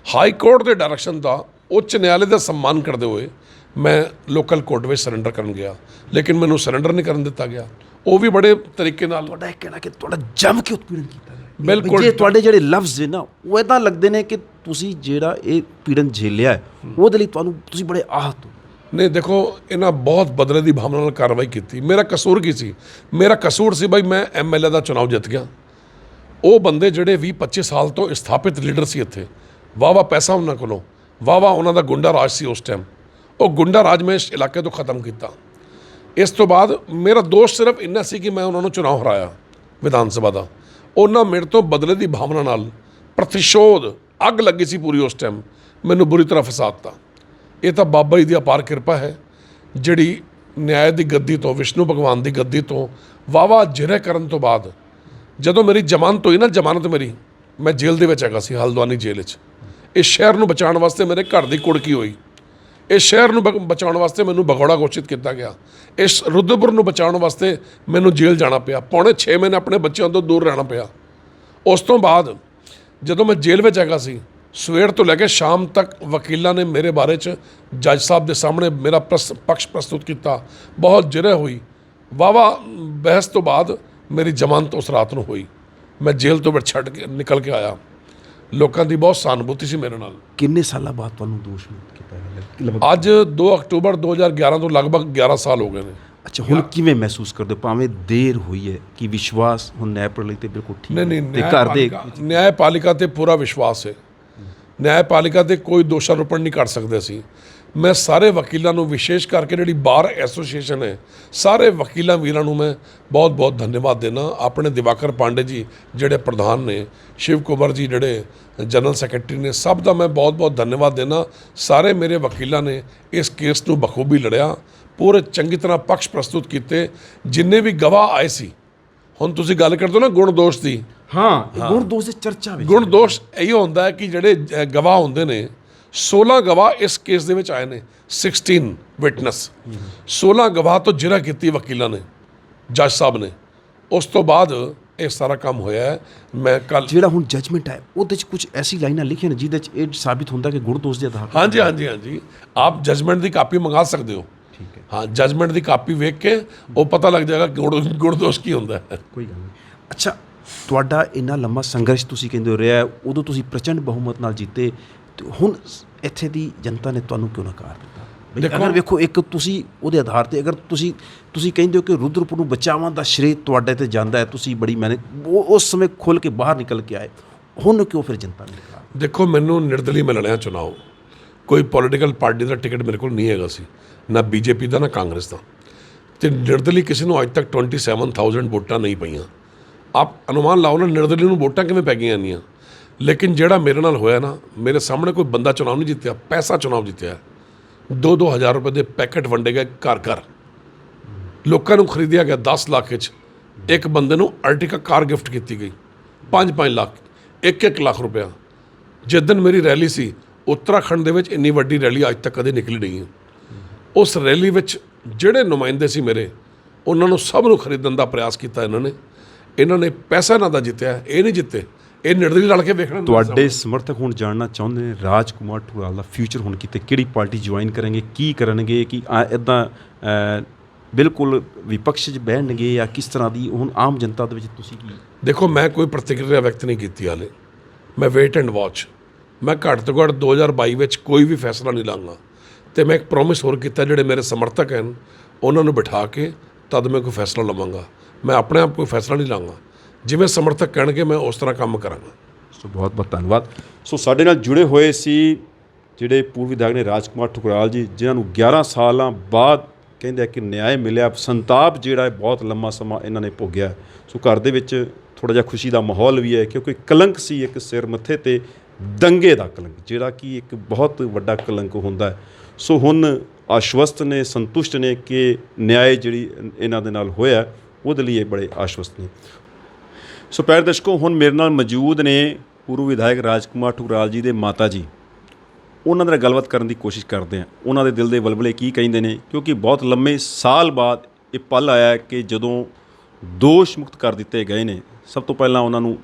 ਹਾਈ ਕੋਰਟ ਦੇ ਡਾਇਰੈਕਸ਼ਨ ਦਾ ਉੱਚ ਨਿਆਲੇ ਦਾ ਸਨਮਾਨ ਕਰਦੇ ਹੋਏ ਮੈਂ ਲੋਕਲ ਕੋਰਟ ਵਿੱਚ ਸਰੈਂਡਰ ਕਰਨ ਗਿਆ, ਲੇਕਿਨ ਮੈਨੂੰ ਸਰੈਂਡਰ ਨਹੀਂ ਕਰਨ ਦਿੱਤਾ ਗਿਆ। ਉਹ ਵੀ ਬੜੇ ਤਰੀਕੇ ਨਾਲ। ਤੁਹਾਡਾ ਇਹ ਕਹਿਣਾ ਕਿ ਤੁਹਾਡਾ ਜੰਮ ਕੇ ਉਤਪੀੜਨ ਕੀਤਾ ਗਿਆ। ਬਿਲਕੁਲ। ਜੇ ਤੁਹਾਡੇ ਜਿਹੜੇ ਲਫ਼ਜ਼ ਨੇ ਨਾ ਉਹ ਇਦਾਂ ਲੱਗਦੇ ਨੇ ਕਿ ਤੁਸੀਂ ਜਿਹੜਾ ਇਹ ਪੀੜਨ ਝੇਲਿਆ ਹੈ ਉਹਦੇ ਲਈ ਤੁਸੀਂ ਬੜੇ ਆਹਤ ਹੋ। ਨਹੀਂ ਦੇਖੋ, ਇਹਨਾਂ ਬਹੁਤ ਬਦਲੇ ਦੀ ਭਾਵਨਾ ਨਾਲ ਕਾਰਵਾਈ ਕੀਤੀ। ਮੇਰਾ ਕਸੂਰ ਕੀ ਸੀ? ਮੇਰਾ ਕਸੂਰ ਸੀ ਬਾਈ, ਮੈਂ MLA ਦਾ ਚੁਣਾਵ ਜਿੱਤ ਗਿਆ। ਉਹ ਬੰਦੇ ਜਿਹੜੇ 20-25 ਸਾਲ ਤੋਂ ਸਥਾਪਿਤ ਲੀਡਰ ਸੀ ਇੱਥੇ, ਵਾਹ ਪੈਸਾ ਉਹਨਾਂ ਕੋਲੋਂ, ਵਾਹ ਉਹਨਾਂ ਦਾ ਗੁੰਡਾ ਰਾਜ ਸੀ ਉਸ ਟਾਈਮ। ਉਹ ਗੁੰਡਾ ਰਾਜ ਮੈਂ ਇਸ ਇਲਾਕੇ ਤੋਂ ਖਤਮ ਕੀਤਾ। ਇਸ ਤੋਂ ਬਾਅਦ ਮੇਰਾ ਦੋਸ਼ ਸਿਰਫ ਇੰਨਾ ਸੀ ਕਿ ਮੈਂ ਉਹਨਾਂ ਨੂੰ ਚੁਣਾਵ ਹਰਾਇਆ ਵਿਧਾਨ ਸਭਾ ਦਾ। ਉਹਨਾਂ ਮੇਰੇ ਤੋਂ ਬਦਲੇ ਦੀ ਭਾਵਨਾ ਨਾਲ ਪ੍ਰਤੀਸ਼ੋਧ, ਅੱਗ ਲੱਗੀ ਸੀ ਪੂਰੀ ਉਸ ਟਾਈਮ, ਮੈਨੂੰ ਬੁਰੀ ਤਰ੍ਹਾਂ ਫਸਾ ਦਿੱਤਾ। ਇਹ ਤਾਂ ਬਾਬਾ ਜੀ ਦੀ ਅਪਾਰ ਕਿਰਪਾ ਹੈ ਜਿਹੜੀ ਨਿਆਂ ਦੀ ਗੱਦੀ ਤੋਂ, ਵਿਸ਼ਨੂੰ ਭਗਵਾਨ ਦੀ ਗੱਦੀ ਤੋਂ ਵਾਵਾ ਜ਼ਿਰ੍ਹੇ ਕਰਨ ਤੋਂ ਬਾਅਦ ਜਦੋਂ ਮੇਰੀ ਜ਼ਮਾਨਤ ਹੋਈ ਨਾ, ਜ਼ਮਾਨਤ ਮੇਰੀ, ਮੈਂ ਜੇਲ੍ਹ ਦੇ ਵਿੱਚ ਹੈਗਾ ਸੀ, ਹਲਦਵਾਨੀ ਜੇਲ੍ਹ 'ਚ। ਇਸ ਸ਼ਹਿਰ ਨੂੰ ਬਚਾਉਣ ਵਾਸਤੇ ਮੇਰੇ ਘਰ ਦੀ ਕੁੜਕੀ ਹੋਈ। ਇਸ ਸ਼ਹਿਰ ਨੂੰ ਬਚਾਉਣ ਵਾਸਤੇ ਮੈਨੂੰ ਭਗੌੜਾ ਘੋਸ਼ਿਤ ਕੀਤਾ ਗਿਆ। ਇਸ ਰੁਦਰਪੁਰ ਨੂੰ ਬਚਾਉਣ ਵਾਸਤੇ ਮੈਨੂੰ ਜੇਲ੍ਹ ਜਾਣਾ ਪਿਆ। ਪੌਣੇ 6 ਮਹੀਨੇ ਆਪਣੇ ਬੱਚਿਆਂ ਤੋਂ ਦੂਰ ਰਹਿਣਾ ਪਿਆ। ਉਸ ਤੋਂ ਬਾਅਦ ਜਦੋਂ ਮੈਂ ਜੇਲ੍ਹ ਵਿੱਚ ਹੈਗਾ ਸੀ, ਸਵੇਰ ਤੋਂ ਲੈ ਕੇ ਸ਼ਾਮ ਤੱਕ ਵਕੀਲਾਂ ਨੇ ਮੇਰੇ ਬਾਰੇ 'ਚ ਜੱਜ ਸਾਹਿਬ ਦੇ ਸਾਹਮਣੇ ਮੇਰਾ ਪਕਸ਼ ਪ੍ਰਸਤੁਤ ਕੀਤਾ। ਬਹੁਤ ਜ਼ਿਰ੍ਹੇ ਹੋਈ। ਵਾਹਵਾ ਬਹਿਸ ਤੋਂ ਬਾਅਦ ਮੇਰੀ ਜ਼ਮਾਨਤ ਉਸ ਰਾਤ ਨੂੰ ਹੋਈ। ਮੈਂ ਜੇਲ੍ਹ ਤੋਂ ਛੱਡ ਕੇ ਨਿਕਲ ਕੇ ਆਇਆ। ਲੋਕਾਂ ਦੀ ਬਹੁਤ ਸਹਾਨੁਭੂਤੀ ਸੀ ਮੇਰੇ ਨਾਲ। ਕਿੰਨੇ ਸਾਲਾਂ ਬਾਅਦ ਤੁਹਾਨੂੰ ਦੋਸ਼ ਮੁਕਤ ਕੀਤਾ ਗਿਆ? ਅੱਜ 2 ਅਕਤੂਬਰ 2011 ਤੋਂ ਲਗਭਗ 11 ਸਾਲ ਹੋ ਗਏ ਨੇ। ਅੱਛਾ, ਹੁਣ ਕਿਵੇਂ ਮਹਿਸੂਸ ਕਰਦੇ ਹੋ? ਭਾਵੇਂ ਦੇਰ ਹੋਈ ਹੈ ਕਿ ਵਿਸ਼ਵਾਸ ਹੁਣ ਨਿਆਂਪਾਲਿਕਾ ਲਈ ਤੇ ਬਿਲਕੁਲ ਠੀਕ ਨਹੀਂ, ਤੇ ਘਰ ਦੇ ਨਿਆਂਪਾਲਿਕਾ ਤੇ ਪੂਰਾ ਵਿਸ਼ਵਾਸ ਹੈ। ਨਿਆਂਪਾਲਿਕਾ ਤੇ ਕੋਈ ਦੋਸ਼ਾਰੋਪਣ ਨਹੀਂ ਕਰ ਸਕਦੇ ਅਸੀਂ। ਮੈਂ ਸਾਰੇ ਵਕੀਲਾਂ ਨੂੰ, ਵਿਸ਼ੇਸ਼ ਕਰਕੇ ਜਿਹੜੀ ਬਾਰ ਐਸੋਸੀਏਸ਼ਨ ਹੈ, ਸਾਰੇ ਵਕੀਲਾਂ ਵੀਰਾਂ ਨੂੰ ਮੈਂ ਬਹੁਤ ਧੰਨਵਾਦ ਦੇਣਾ। ਆਪਣੇ ਦਿਵਾਕਰ ਪਾਂਡੇ ਜੀ ਜਿਹੜੇ ਪ੍ਰਧਾਨ ਨੇ, ਸ਼ਿਵ ਕੁਮਾਰ ਜੀ ਜਿਹੜੇ ਜਨਰਲ ਸੈਕਟਰੀ ਨੇ, ਸਭ ਦਾ ਮੈਂ ਬਹੁਤ ਧੰਨਵਾਦ ਦੇਣਾ। ਸਾਰੇ ਮੇਰੇ ਵਕੀਲਾਂ ਨੇ ਇਸ ਕੇਸ ਨੂੰ ਬਖੂਬੀ ਲੜਿਆ, ਪੂਰੇ ਚੰਗੀ ਤਰ੍ਹਾਂ ਪਕਸ਼ ਪ੍ਰਸਤੁਤ ਕੀਤੇ। ਜਿੰਨੇ ਵੀ ਗਵਾਹ ਆਏ ਸੀ, ਹੁਣ ਤੁਸੀਂ ਗੱਲ ਕਰਦੇ ਹੋ ਨਾ ਗੁਣ ਦੋਸ਼ ਦੀ, ਗੁਣ ਦੋਸ਼ ਦੀ ਚਰਚਾ ਵਿੱਚ ਗੁਣ ਦੋਸ਼ ਇਹੀ ਹੁੰਦਾ ਹੈ ਕਿ ਜਿਹੜੇ ਗਵਾਹ ਹੁੰਦੇ ਨੇ, 16 ਗਵਾਹ ਇਸ ਕੇਸ ਦੇ ਵਿੱਚ ਆਏ ਨੇ, 16 ਵਿਟਨੈਸ, 16 ਗਵਾਹ ਤੋਂ ਜ਼ਿਰ੍ਹਾ ਕੀਤੀ ਵਕੀਲਾਂ ਨੇ, ਜੱਜ ਸਾਹਿਬ ਨੇ। ਉਸ ਤੋਂ ਬਾਅਦ ਇਹ ਸਾਰਾ ਕੰਮ ਹੋਇਆ ਹੈ। ਮੈਂ ਕੱਲ ਜਿਹੜਾ ਹੁਣ ਜਜਮੈਂਟ ਹੈ ਉਹਦੇ 'ਚ ਕੁਝ ਐਸੀ ਲਾਈਨਾਂ ਲਿਖੀਆਂ ਨੇ ਜਿਹਦੇ 'ਚ ਇਹ ਸਾਬਿਤ ਹੁੰਦਾ ਕਿ ਗੁਣ ਦੋਸ਼ ਦੇ ਆਧਾਰ। ਹਾਂਜੀ, ਆਪ ਜਜਮੈਂਟ ਦੀ ਕਾਪੀ ਮੰਗਾ ਸਕਦੇ ਹੋ। ਠੀਕ ਹੈ, ਹਾਂ, ਜਜਮੈਂਟ ਦੀ ਕਾਪੀ ਵੇਖ ਕੇ ਉਹ ਪਤਾ ਲੱਗ ਜਾਏਗਾ ਗੁਣ ਦੋਸ਼ ਕੀ ਹੁੰਦਾ ਹੈ। ਕੋਈ ਗੱਲ ਨਹੀਂ। ਅੱਛਾ, ਤੁਹਾਡਾ ਇੰਨਾ ਲੰਮਾ ਸੰਘਰਸ਼ ਤੁਸੀਂ ਕਹਿੰਦੇ ਹੋ ਰਿਹਾ, ਉਦੋਂ ਤੁਸੀਂ ਪ੍ਰਚੰਡ ਬਹੁਮਤ ਨਾਲ ਜਿੱਤੇ, ਤੇ ਹੁਣ ਇੱਥੇ ਦੀ ਜਨਤਾ ਨੇ ਤੁਹਾਨੂੰ ਕਿਉਂ ਨਕਾਰ ਦਿੱਤਾ? ਅਗਰ ਵੇਖੋ, ਇੱਕ ਤੁਸੀਂ ਉਹਦੇ ਆਧਾਰ ਤੇ ਅਗਰ ਤੁਸੀਂ ਕਹਿੰਦੇ ਹੋ ਕਿ ਰੁਦਰਪੁਰ ਨੂੰ ਬਚਾਉਣ ਦਾ ਸ਼੍ਰੇ ਤੁਹਾਡੇ ਤੇ ਜਾਂਦਾ ਹੈ, ਤੁਸੀਂ ਬੜੀ ਮਿਹਨਤ ਉਸ ਸਮੇਂ ਖੁੱਲ੍ਹ ਕੇ ਬਾਹਰ ਨਿਕਲ ਕੇ ਆਏ, ਹੁਣ ਕਿਉਂ ਫਿਰ ਜਨਤਾ ਨੇ ਨਕਾਰ? ਦੇਖੋ, ਮੈਨੂੰ ਨਿਰਦਲੀ ਮੈਂ ਲੜਿਆ ਚੁਣਾਵ। ਕੋਈ ਪੋਲੀਟੀਕਲ ਪਾਰਟੀ ਦਾ ਟਿਕਟ ਮੇਰੇ ਕੋਲ ਨਹੀਂ ਹੈਗਾ ਸੀ, ਨਾ BJP ਦਾ ਨਾ ਕਾਂਗਰਸ ਦਾ, ਅਤੇ ਨਿਰਦਲੀ ਕਿਸੇ ਨੂੰ ਅੱਜ ਤੱਕ 27,000 ਵੋਟਾਂ ਨਹੀਂ ਪਈਆਂ। ਆਪ ਅਨੁਮਾਨ ਲਾਓ ਨਾ, ਨਿਰਦਲੀ ਨੂੰ ਵੋਟਾਂ ਕਿਵੇਂ ਪੈ ਗਈਆਂ ਇੰਨੀਆਂ। ਲੇਕਿਨ ਜਿਹੜਾ ਮੇਰੇ ਨਾਲ ਹੋਇਆ ਨਾ, ਮੇਰੇ ਸਾਹਮਣੇ ਕੋਈ ਬੰਦਾ ਚੁਣਾਵ ਨਹੀਂ ਜਿੱਤਿਆ, ਪੈਸਾ ਚੁਣਾਵ ਜਿੱਤਿਆ। 2-2 ਹਜ਼ਾਰ ਰੁਪਏ ਦੇ ਪੈਕੇਟ ਵੰਡੇ ਗਏ ਘਰ। ਲੋਕਾਂ ਨੂੰ ਖਰੀਦਿਆ ਗਿਆ 10 ਲੱਖ ਵਿੱਚ। ਇੱਕ ਬੰਦੇ ਨੂੰ ਅਰਟਿਕਾ ਕਾਰ ਗਿਫਟ ਕੀਤੀ ਗਈ, 5-5 ਲੱਖ, 1-1 ਲੱਖ ਰੁਪਇਆ। ਜਿਸ ਦਿਨ ਮੇਰੀ ਰੈਲੀ ਸੀ ਉੱਤਰਾਖੰਡ ਦੇ ਵਿੱਚ, ਇੰਨੀ ਵੱਡੀ ਰੈਲੀ ਅੱਜ ਤੱਕ ਕਦੇ ਨਿਕਲੀ ਨਹੀਂ ਹੈ। ਉਸ ਰੈਲੀ ਵਿੱਚ ਜਿਹੜੇ ਨੁਮਾਇੰਦੇ ਸੀ ਮੇਰੇ, ਉਹਨਾਂ ਨੂੰ ਸਭ ਨੂੰ ਖਰੀਦਣ ਦਾ ਪ੍ਰਯਾਸ ਕੀਤਾ ਇਹਨਾਂ ਨੇ ਪੈਸਾ ਇਹਨਾਂ ਦਾ ਜਿੱਤਿਆ, ਇਹ ਨਹੀਂ ਜਿੱਤੇ। ਇਹ ਨਿਰਦਲੀ ਰਲ ਕੇ ਵੇਖਣਾ। ਤੁਹਾਡੇ ਸਮਰਥਕ ਹੁਣ ਜਾਣਨਾ ਚਾਹੁੰਦੇ ਨੇ ਰਾਜਕੁਮਾਰ ਠੁਰਾਲ ਦਾ ਫਿਊਚਰ ਹੁਣ ਕਿਤੇ, ਕਿਹੜੀ ਪਾਰਟੀ ਜੁਆਇਨ ਕਰਨਗੇ, ਕੀ ਕਰਨਗੇ, ਕਿ ਇੱਦਾਂ ਬਿਲਕੁਲ ਵਿਪਕਸ਼ 'ਚ ਬਹਿਣਗੇ, ਜਾਂ ਕਿਸ ਤਰ੍ਹਾਂ ਦੀ ਹੁਣ ਆਮ ਜਨਤਾ ਦੇ ਵਿੱਚ ਤੁਸੀਂ ਕੀ? ਦੇਖੋ, ਮੈਂ ਕੋਈ ਪ੍ਰਤੀਕਿਰਿਆ ਵਿਅਕਤ ਨਹੀਂ ਕੀਤੀ ਹਾਲੇ। ਮੈਂ ਵੇਟ ਐਂਡ ਵਾਚ। ਮੈਂ ਘੱਟ ਤੋਂ ਘੱਟ 2022 ਵਿੱਚ ਕੋਈ ਵੀ ਫੈਸਲਾ ਨਹੀਂ ਲਾਂਗਾ। ਤੇ ਮੈਂ ਇੱਕ ਪ੍ਰੋਮਿਸ ਹੋਰ ਕੀਤਾ, ਜਿਹੜੇ ਮੇਰੇ ਸਮਰਥਕ ਹਨ ਉਹਨਾਂ ਨੂੰ ਬਿਠਾ ਕੇ ਤਦ ਮੈਂ ਕੋਈ ਫੈਸਲਾ ਲਵਾਂਗਾ। ਮੈਂ ਆਪਣੇ ਆਪ ਕੋਈ ਫੈਸਲਾ ਨਹੀਂ ਲਾਂਗਾ, ਜਿਵੇਂ ਸਮਰਥਕ ਕਹਿਣਗੇ ਮੈਂ ਉਸ ਤਰ੍ਹਾਂ ਕੰਮ ਕਰਾਂਗਾ। ਸੋ ਬਹੁਤ ਬਹੁਤ ਧੰਨਵਾਦ। ਸੋ ਸਾਡੇ ਨਾਲ ਜੁੜੇ ਹੋਏ ਸੀ ਜਿਹੜੇ ਪੂਰਵ ਵਿਧਾਇਕ ਨੇ ਰਾਜਕੁਮਾਰ ਠੁਕਰਾਲ ਜੀ, ਜਿਨ੍ਹਾਂ ਨੂੰ 11 ਸਾਲਾਂ ਬਾਅਦ ਕਹਿੰਦੇ ਆ ਕਿ ਨਿਆਂ ਮਿਲਿਆ। ਸੰਤਾਪ ਜਿਹੜਾ ਹੈ ਬਹੁਤ ਲੰਮਾ ਸਮਾਂ ਇਹਨਾਂ ਨੇ ਭੋਗਿਆ। ਸੋ ਘਰ ਦੇ ਵਿੱਚ ਥੋੜ੍ਹਾ ਜਿਹਾ ਖੁਸ਼ੀ ਦਾ ਮਾਹੌਲ ਵੀ ਹੈ, ਕਿਉਂਕਿ ਕਲੰਕ ਸੀ ਇੱਕ ਸਿਰ ਮੱਥੇ ਤੇ, ਦੰਗੇ ਦਾ ਕਲੰਕ, ਜਿਹੜਾ ਕਿ ਇੱਕ ਬਹੁਤ ਵੱਡਾ ਕਲੰਕ ਹੁੰਦਾ ਹੈ। ਸੋ ਹੁਣ ਆਸ਼ਵਸਤ ਨੇ, ਸੰਤੁਸ਼ਟ ਨੇ ਕਿ ਨਿਆਂ ਜਿਹੜੀ ਇਹਨਾਂ ਦੇ ਨਾਲ ਹੋਇਆ, ਉਹਦੇ ਲਈ ਇਹ ਬੜੇ ਆਸ਼ਵਸਤ ਨੇ। ਸੋ ਪਿਆਰੇ ਦਰਸ਼ਕੋ, ਹੁਣ ਮੇਰੇ ਨਾਲ ਮੌਜੂਦ ਨੇ ਪੂਰਵ ਵਿਧਾਇਕ ਰਾਜਕੁਮਾਰ ਠੁਕਰਾਲ ਜੀ ਦੇ ਮਾਤਾ ਜੀ। ਉਹਨਾਂ ਨਾਲ ਗੱਲਬਾਤ ਕਰਨ ਦੀ ਕੋਸ਼ਿਸ਼ ਕਰਦੇ ਹਾਂ, ਉਹਨਾਂ ਦੇ ਦਿਲ ਦੇ ਵਲਵਲੇ ਕੀ ਕਹਿੰਦੇ ਨੇ, ਕਿਉਂਕਿ ਬਹੁਤ ਲੰਮੇ ਸਾਲ ਬਾਅਦ ਇਹ ਪਲ ਆਇਆ ਕਿ ਜਦੋਂ ਦੋਸ਼ ਮੁਕਤ ਕਰ ਦਿੱਤੇ ਗਏ ਨੇ। ਸਭ ਤੋਂ ਪਹਿਲਾਂ ਉਹਨਾਂ ਨੂੰ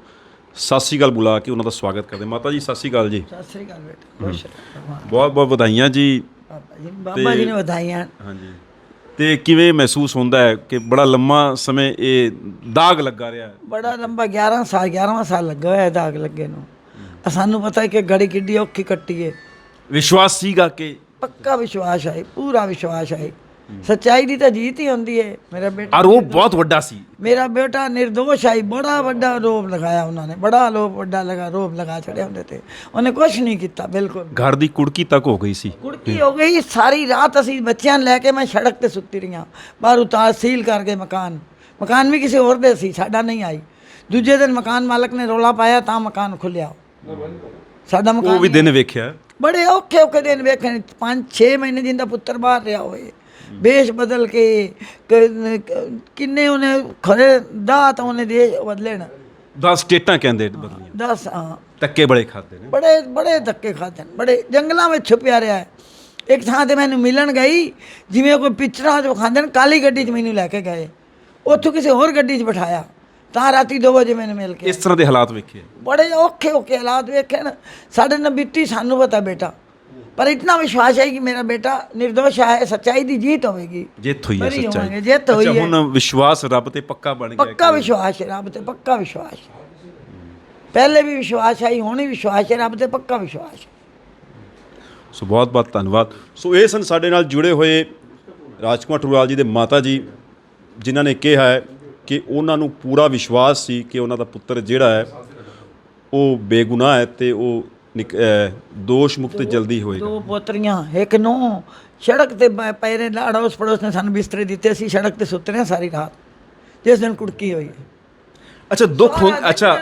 ਸਤਿ ਸ਼੍ਰੀ ਅਕਾਲ ਬੁਲਾ ਕੇ ਉਹਨਾਂ ਦਾ ਸਵਾਗਤ ਕਰਦੇ। ਮਾਤਾ ਜੀ ਸਤਿ ਸ਼੍ਰੀ ਅਕਾਲ ਜੀ। ਸਤਿ ਸ੍ਰੀ ਅਕਾਲ ਬੇਟਾ, ਖੁਸ਼ ਰਹੋ। ਬਹੁਤ ਬਹੁਤ ਵਧਾਈਆਂ ਜੀ। ਬਾਬਾ ਜੀ ਨੇ ਵਧਾਈਆਂ। ਹਾਂਜੀ, ਤੇ ਕਿਵੇਂ ਮਹਿਸੂਸ ਹੁੰਦਾ ਹੈ ਕਿ ਬੜਾ ਲੰਮਾ ਸਮੇਂ ਇਹ ਦਾਗ ਲੱਗਾ ਰਿਹਾ ਹੈ? ਬੜਾ ਲੰਬਾ 11ਵਾਂ ਸਾਲ ਲੱਗਾ ਹੋਇਆ ਦਾਗ ਲੱਗੇ ਨੂੰ। ਸਾਨੂੰ ਪਤਾ ਹੈ ਕਿ ਗੜੀ ਕਿੱਡੀ ਔਖੀ ਕੱਟੀ ਹੈ। ਵਿਸ਼ਵਾਸ ਸੀਗਾ ਕਿ ਪੱਕਾ ਵਿਸ਼ਵਾਸ ਹੈ, ਪੂਰਾ ਵਿਸ਼ਵਾਸ ਹੈ। ਸੱਚਾਈ ਦੀ ਤਾਂ ਜੀਤ ਹੀ ਹੁੰਦੀ ਹੈ। ਮੇਰਾ ਬੇਟਾ ਆਰੋਪ ਬਹੁਤ ਵੱਡਾ ਸੀ। ਮੇਰਾ ਬੇਟਾ ਨਿਰਦੋਸ਼ ਹੈ। ਬੜਾ ਵੱਡਾ ਆਰੋਪ ਲਗਾਇਆ ਉਹਨਾਂ ਨੇ, ਬੜਾ ਵੱਡਾ ਆਰੋਪ ਲਗਾ ਛੜਿਆ ਉਹਦੇ ਤੇ। ਉਹਨੇ ਕੁਛ ਨਹੀਂ ਕੀਤਾ, ਬਿਲਕੁਲ। ਘਰ ਦੀ ਕੁੜਕੀ ਤੱਕ ਹੋ ਗਈ ਸੀ। ਕੁੜਕੀ ਹੋ ਗਈ ਸਾਰੀ ਰਾਤ। ਅਸੀਂ ਬੱਚਿਆਂ ਨੂੰ ਲੈ ਕੇ ਮੈਂ ਸੜਕ ਤੇ ਸੁੱਤੀ ਰਹੀਆਂ। ਬਾਹਰ ਉਤਾਰ ਸੀਲ ਕਰ ਗਏ ਮਕਾਨ ਵੀ ਕਿਸੇ ਹੋਰ ਦੇ ਸੀ, ਸਾਡਾ ਨਹੀਂ ਆਈ। ਦੂਜੇ ਦਿਨ ਮਕਾਨ ਮਾਲਕ ਨੇ ਰੌਲਾ ਪਾਇਆ ਤਾਂ ਮਕਾਨ ਖੁੱਲਿਆ। ਸਾਡਾ ਮਕਾਨ ਉਹ ਵੀ ਦਿਨ ਵੇਖਿਆ। ਬੜੇ ਔਖੇ ਦਿਨ ਵੇਖੇ। 5-6 ਮਹੀਨੇ ਜਿੰਦਾ ਪੁੱਤਰ ਬਾਹਰ ਰਿਹਾ ਹੋਏ, ਵੇਸ਼ ਬਦਲ ਕੇ ਕਿੰਨੇ ਉਹਨੇ ਖਰੇ ਦਾਤ ਉਹਨੇ ਦੇ ਬਦਲੇ ਨਾ 10 ਸਟੇਟਾਂ ਕਹਿੰਦੇ ਬਦਲੀਆਂ। 10 ਹਾਂ, ਧੱਕੇ ਬੜੇ ਖਾਦੇ ਨੇ। ਬੜੇ ਧੱਕੇ ਖਾਦੇ ਨੇ, ਬੜੇ ਜੰਗਲਾਂ ਵਿੱਚ ਛੁਪਿਆ ਰਿਹਾ ਹੈ। ਇੱਕ ਥਾਂ ਤੇ ਮੈਨੂੰ ਮਿਲਣ ਗਈ, ਜਿਵੇਂ ਕੋਈ ਪਿਕਚਰਾਂ 'ਚ ਖਾਂਦੇ ਨੇ, ਕਾਲੀ ਗੱਡੀ 'ਚ ਮੈਨੂੰ ਲੈ ਕੇ ਗਏ। ਉੱਥੋਂ ਕਿਸੇ ਹੋਰ ਗੱਡੀ 'ਚ ਬਿਠਾਇਆ ਤਾਂ ਰਾਤੀ 2 ਵਜੇ ਮੈਨੂੰ ਮਿਲ ਕੇ। ਇਸ ਤਰ੍ਹਾਂ ਦੇ ਹਾਲਾਤ ਵੇਖੇ, ਬੜੇ ਔਖੇ ਹਾਲਾਤ ਵੇਖੇ ਨਾ। ਸਾਡੇ ਨਾਲ ਬੀਤੀ, ਸਾਨੂੰ ਪਤਾ ਬੇਟਾ, ਪਰ ਇਤਨਾ ਵਿਸ਼ਵਾਸ ਹੈ ਕਿ ਮੇਰਾ ਬੇਟਾ ਨਿਰਦੋਸ਼ ਹੈ। ਸੱਚਾਈ ਦੀ ਜੀਤ ਹੋਵੇਗੀ, ਜਿੱਤ ਹੋਈ ਹੈ ਬਰੀ ਸੱਚਾਈ। ਹੋਵਾਂਗੇ, ਜਿੱਤ ਹੋਈ ਹੈ। ਹੁਣ ਵਿਸ਼ਵਾਸ ਰੱਬ ਤੇ ਪੱਕਾ ਬਣ ਗਿਆ। ਪੱਕਾ ਵਿਸ਼ਵਾਸ ਹੈ ਰੱਬ ਤੇ, ਪੱਕਾ ਵਿਸ਼ਵਾਸ ਹੈ। ਪਹਿਲੇ ਵੀ ਵਿਸ਼ਵਾਸ ਹੈ, ਹੁਣ ਵੀ ਵਿਸ਼ਵਾਸ ਹੈ ਰੱਬ ਤੇ, ਪੱਕਾ ਵਿਸ਼ਵਾਸ ਹੈ। ਸੋ ਬਹੁਤ ਬਹੁਤ ਧੰਨਵਾਦ। ਸੋ ਇਹ ਸਨ ਸਾਡੇ ਨਾਲ ਜੁੜੇ ਹੋਏ ਰਾਜਕੁਮਾਰ ਠੁਕਰਾਲ ਜੀ ਦੇ ਮਾਤਾ ਜੀ, ਜਿਨ੍ਹਾਂ ਨੇ ਕਿਹਾ ਹੈ ਕਿ ਉਹਨਾਂ ਨੂੰ ਪੂਰਾ ਵਿਸ਼ਵਾਸ ਸੀ ਕਿ ਉਹਨਾਂ ਦਾ ਪੁੱਤਰ ਜਿਹੜਾ ਹੈ ਉਹ ਬੇਗੁਨਾਹ ਹੈ ਤੇ ਉਹ ਦੋਸ਼ ਮੁਕਤ ਜਲਦੀ ਹੋਏਗਾ। 2 ਪੋਤਰੀਆਂ, ਇੱਕ ਨੂੰਹ। ਸੜਕ ਤੇ ਪਏ ਨੇ, ਅੜੋਸ ਪੜੋਸ ਨੇ ਸਾਨੂੰ ਬਿਸਤਰੇ ਦਿੱਤੇ। ਅਸੀਂ ਸੜਕ ਤੇ ਸੁੱਤੇ ਰਹੇ ਸਾਰੀ ਰਾਤ, ਜਿਸ ਦਿਨ ਕੁੜਕੀ ਹੋਈ। ਅੱਛਾ, ਦੁੱਖ ਅੱਛਾ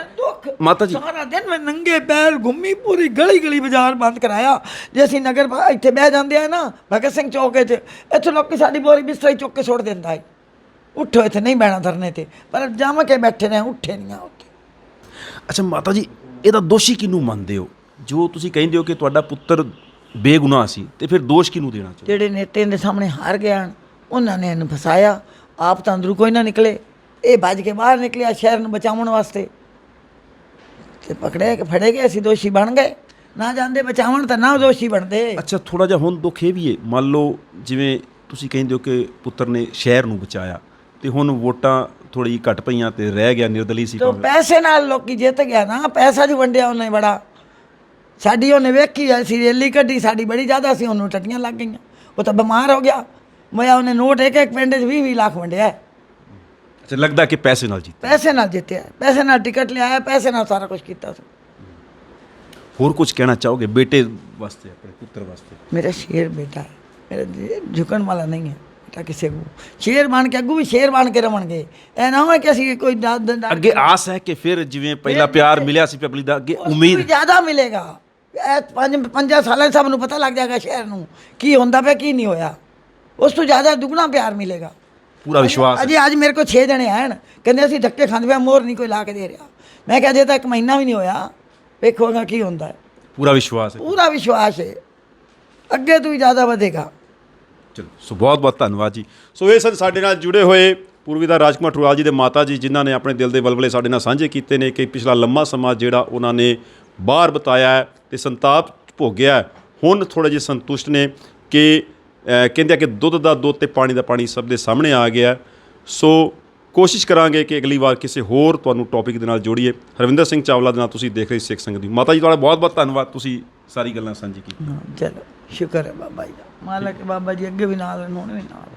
ਮਾਤਾ ਜੀ, ਸਾਰਾ ਦਿਨ ਮੈਂ ਨੰਗੇ ਪੈਰ ਘੁੰਮੀ, ਪੂਰੀ ਗਲੀ ਬਾਜ਼ਾਰ ਬੰਦ ਕਰਾਇਆ। ਜੇ ਅਸੀਂ ਨਗਰ ਇੱਥੇ ਬਹਿ ਜਾਂਦੇ ਆ ਨਾ ਭਗਤ ਸਿੰਘ ਚੌਕ 'ਚ, ਇੱਥੋਂ ਲੋਕੀ ਸਾਡੀ ਬੋਰੀ ਬਿਸਤਰਾ ਚੁੱਕ ਕੇ ਸੁੱਟ ਦਿੰਦਾ ਹੈ। ਉੱਠੋ, ਇੱਥੇ ਨਹੀਂ ਬਹਿਣਾ ਧਰਨੇ ਤੇ, ਪਰ ਜੰਮ ਕੇ ਬੈਠੇ ਨੇ, ਉੱਠੇ ਨਹੀਂ ਆ ਉੱਥੇ। ਅੱਛਾ ਮਾਤਾ ਜੀ, ਇਹਦਾ ਦੋਸ਼ੀ ਕਿਹਨੂੰ ਮੰਨਦੇ ਹੋ? ਜੋ ਤੁਸੀਂ ਕਹਿੰਦੇ ਹੋ ਕਿ ਤੁਹਾਡਾ ਪੁੱਤਰ ਬੇਗੁਨਾਹ ਸੀ, ਤੇ ਫਿਰ ਦੋਸ਼ ਕਿਹਨੂੰ ਦੇਣਾ ਚਾਹੁੰਦੇ? ਜਿਹੜੇ ਨੇਤੇ ਦੇ ਸਾਹਮਣੇ ਹਾਰ ਗਿਆ, ਉਹਨਾਂ ਨੇ ਇਹਨੂੰ ਫਸਾਇਆ। ਆਪ ਤਾਂ ਅੰਦਰੋਂ ਕੋਈ ਨਾ ਨਿਕਲੇ, ਇਹ ਭੱਜ ਕੇ ਬਾਹਰ ਨਿਕਲਿਆ ਸ਼ਹਿਰ ਨੂੰ ਬਚਾਉਣ ਵਾਸਤੇ, ਤੇ ਪਕੜੇ ਕੇ ਫੜੇ ਗਏ। ਅਸੀਂ ਦੋਸ਼ੀ ਬਣ ਗਏ। ਨਾ ਜਾਂਦੇ ਬਚਾਉਣ ਤਾਂ ਨਾ ਦੋਸ਼ੀ ਬਣਦੇ। ਅੱਛਾ, ਥੋੜਾ ਜਿਹਾ ਹੁਣ ਦੁੱਖ ਇਹ ਵੀ ਹੈ, ਮੰਨ ਲਓ ਜਿਵੇਂ ਤੁਸੀਂ ਕਹਿੰਦੇ ਹੋ ਕਿ ਪੁੱਤਰ ਨੇ ਸ਼ਹਿਰ ਨੂੰ ਬਚਾਇਆ, ਤੇ ਹੁਣ ਵੋਟਾਂ ਥੋੜੀ ਘੱਟ ਪਈਆਂ ਤੇ ਰਹਿ ਗਿਆ, ਨਿਰਦਲੀ ਸੀ। ਤੋ ਪੈਸੇ ਨਾਲ ਲੋਕੀ ਜਿੱਤ ਗਿਆ ਨਾ, ਪੈਸਾ ਜੋ ਵੰਡਿਆ ਉਹਨੇ ਬੜਾ। ਸਾਡੀ ਉਹਨੇ ਵੇਖੀ, ਅਸੀਂ ਰੈਲੀ ਕੱਢੀ, ਸਾਡੀ ਬੜੀ ਜ਼ਿਆਦਾ ਸੀ, ਉਹਨੂੰ ਟੱਟੀਆਂ ਲੱਗ ਗਈਆਂ। ਉਹ ਤਾਂ ਬਿਮਾਰ ਹੋ ਗਿਆ। ਮੈਂ ਉਹਨੇ ਨੋਟ ਇੱਕ ਪਿੰਡ 'ਚ 20 ਲੱਖ ਵੰਡਿਆ। ਅੱਛਾ, ਲੱਗਦਾ ਕਿ ਪੈਸੇ ਨਾਲ ਜਿੱਤਿਆ। ਪੈਸੇ ਨਾਲ ਜਿੱਤਿਆ, ਪੈਸੇ ਨਾਲ ਟਿਕਟ ਲਿਆਇਆ, ਪੈਸੇ ਨਾਲ ਸਾਰਾ ਕੁਝ ਕੀਤਾ ਸੀ। ਹੋਰ ਕੁਝ ਕਹਿਣਾ ਚਾਹੋਗੇ ਬੇਟੇ ਵਾਸਤੇ, ਆਪਣੇ ਪੁੱਤਰ ਵਾਸਤੇ? ਮੇਰਾ ਸ਼ੇਰ ਬੇਟਾ ਹੈ, ਮੇਰਾ ਝੁਕਣ ਵਾਲਾ ਨਹੀਂ ਹੈ ਬੇਟਾ ਕਿਸੇ ਨੂੰ। ਸ਼ੇਰ ਬਣ ਕੇ ਅੱਗੂ ਵੀ ਸ਼ੇਰ ਬਣ ਕੇ ਰਵਣਗੇ। ਇਹ ਨਾ ਹੋਏ ਕਿ ਅਸੀਂ ਕੋਈ ਅੱਗੇ ਆਸ ਹੈ ਕਿ ਫਿਰ ਜਿਵੇਂ ਪਹਿਲਾ ਪਿਆਰ ਮਿਲਿਆ ਸੀ ਪਬਲਿਕ ਦਾ, ਅੱਗੇ ਉਮੀਦ ਜ਼ਿਆਦਾ ਮਿਲੇਗਾ। ਇਹ 5 ਸਾਲਾਂ ਸਭ ਨੂੰ ਪਤਾ ਲੱਗ ਜਾਏਗਾ ਸ਼ਹਿਰ ਨੂੰ ਕੀ ਹੁੰਦਾ ਪਿਆ, ਕੀ ਨਹੀਂ ਹੋਇਆ। ਉਸ ਤੋਂ ਜ਼ਿਆਦਾ ਦੁੱਗਣਾ ਪਿਆਰ ਮਿਲੇਗਾ। ਪੂਰਾ ਵਿਸ਼ਵਾਸ। ਅਜੇ ਅੱਜ ਮੇਰੇ ਕੋਲ 6 ਜਣੇ ਆਣ, ਕਹਿੰਦੇ ਅਸੀਂ ਧੱਕੇ ਖਾਂਦੇ ਪਿਆ, ਮੋਹਰ ਨਹੀਂ ਕੋਈ ਲਾ ਕੇ ਦੇ ਰਿਹਾ। ਮੈਂ ਕਿਹਾ ਅਜੇ ਤਾਂ 1 ਮਹੀਨਾ ਵੀ ਨਹੀਂ ਹੋਇਆ, ਵੇਖੋਗਾ ਕੀ ਹੁੰਦਾ ਹੈ। ਪੂਰਾ ਵਿਸ਼ਵਾਸ ਹੈ। ਪੂਰਾ ਵਿਸ਼ਵਾਸ ਹੈ, ਅੱਗੇ ਤੋਂ ਵੀ ਜ਼ਿਆਦਾ ਵਧੇਗਾ। ਚਲੋ, ਸੋ ਬਹੁਤ ਬਹੁਤ ਧੰਨਵਾਦ ਜੀ। ਸੋ ਇਹ ਸਨ ਸਾਡੇ ਨਾਲ ਜੁੜੇ ਹੋਏ ਪੂਰਵ ਵਿਧਾਇਕ ਰਾਜਕੁਮਾਰ ਠੁਕਰਾਲ ਜੀ ਦੇ ਮਾਤਾ ਜੀ, ਜਿਨ੍ਹਾਂ ਨੇ ਆਪਣੇ ਦਿਲ ਦੇ ਵਲਵਲੇ ਸਾਡੇ ਨਾਲ ਸਾਂਝੇ ਕੀਤੇ ਨੇ ਕਿ ਪਿਛਲਾ ਲੰਮਾ ਸਮਾਂ ਜਿਹੜਾ ਉਹਨਾਂ ਨੇ ਬਾਹਰ ਬਿਤਾਇਆ ਹੈ ਤੇ ਸੰਤਾਪ ਭੋਗਿਆ ਹੈ। ਹੁਣ ਥੋੜ੍ਹੇ ਜਿਹੇ ਸੰਤੁਸ਼ਟ ਨੇ ਕਿ ਕਹਿੰਦੇ ਆ ਕਿ ਦੁੱਧ ਦਾ ਦੁੱਧ ਤੇ ਪਾਣੀ ਦਾ ਪਾਣੀ ਸਭ ਦੇ ਸਾਹਮਣੇ ਆ ਗਿਆ। ਸੋ ਕੋਸ਼ਿਸ਼ ਕਰਾਂਗੇ ਕਿ ਅਗਲੀ ਵਾਰ ਕਿਸੇ ਹੋਰ ਤੁਹਾਨੂੰ ਟੌਪਿਕ ਦੇ ਨਾਲ ਜੋੜੀਏ। ਹਰਵਿੰਦਰ ਸਿੰਘ ਚਾਵਲਾ ਦੇ ਨਾਲ ਤੁਸੀਂ ਦੇਖ ਰਹੇ ਸਿੱਖ ਸੰਗਤ ਦੀ। ਮਾਤਾ ਜੀ ਤੁਹਾਡਾ ਬਹੁਤ ਬਹੁਤ ਧੰਨਵਾਦ, ਤੁਸੀਂ ਸਾਰੀ ਗੱਲਾਂ ਸਾਂਝੀ ਕੀਤੀ। ਹਾਂ, ਚਲੋ ਸ਼ੁਕਰ ਹੈ ਬਾਬਾ ਜੀ ਦਾ, ਮਾਲਕ ਬਾਬਾ ਜੀ ਅੱਗੇ ਵੀ ਨਾਲ ਰਹਿਣ, ਹੁਣ ਵੀ ਨਾਲ।